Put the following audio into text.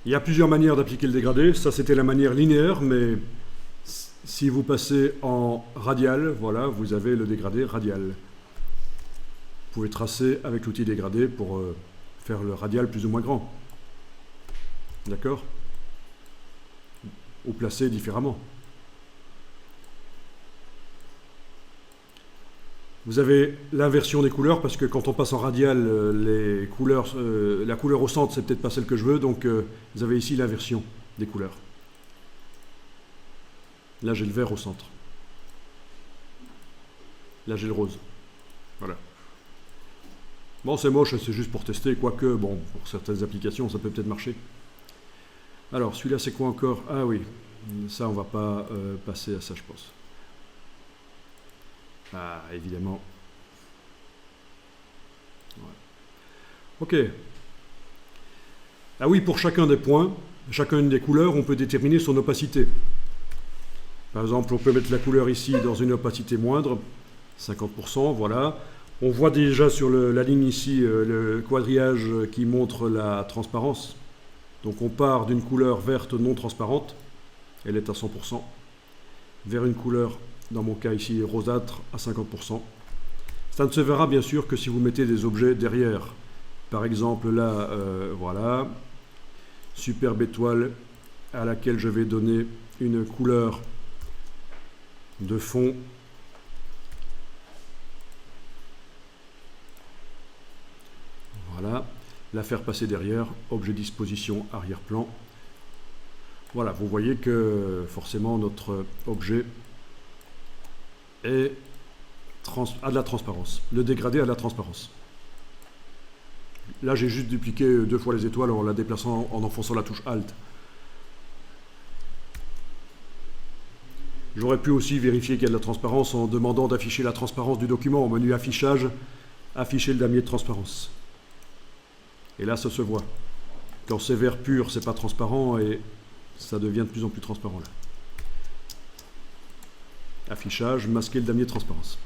Il y a plusieurs manières d'appliquer le dégradé. Ça, c'était la manière linéaire, mais si vous passez en radial, voilà, vous avez le dégradé radial. Vous pouvez tracer avec l'outil dégradé pour faire le radial plus ou moins grand. D'accord? Ou placer différemment. Vous avez l'inversion des couleurs, parce que quand on passe en radial, les couleurs, la couleur au centre, c'est peut-être pas celle que je veux, donc vous avez ici l'inversion des couleurs. Là, j'ai le vert au centre. Là, j'ai le rose. Voilà. Bon, c'est moche, c'est juste pour tester, quoique, bon, pour certaines applications, ça peut peut-être marcher. Alors, celui-là, c'est quoi encore? Ah oui, ça, on va pas passer à ça, je pense. Ah, évidemment. Ouais. Ok. Ah oui, pour chacun des points, chacune des couleurs, on peut déterminer son opacité. Par exemple, on peut mettre la couleur ici dans une opacité moindre, 50%, voilà. On voit déjà sur la ligne ici le quadrillage qui montre la transparence. Donc on part d'une couleur verte non transparente, elle est à 100%, vers une couleur, dans mon cas ici, rosâtre à 50%. Ça ne se verra bien sûr que si vous mettez des objets derrière. Par exemple là, voilà, superbe étoile à laquelle je vais donner une couleur de fond. Voilà, la faire passer derrière, objet disposition arrière-plan. Voilà, vous voyez que forcément notre objet a de la transparence. Le dégradé a de la transparence. Là, j'ai juste dupliqué 2 fois les étoiles en la déplaçant, en enfonçant la touche Alt. J'aurais pu aussi vérifier qu'il y a de la transparence en demandant d'afficher la transparence du document. Au menu affichage, afficher le damier de transparence. Et là, ça se voit. Quand c'est vert pur, c'est pas transparent et ça devient de plus en plus transparent là. Affichage, masquer le damier de transparence.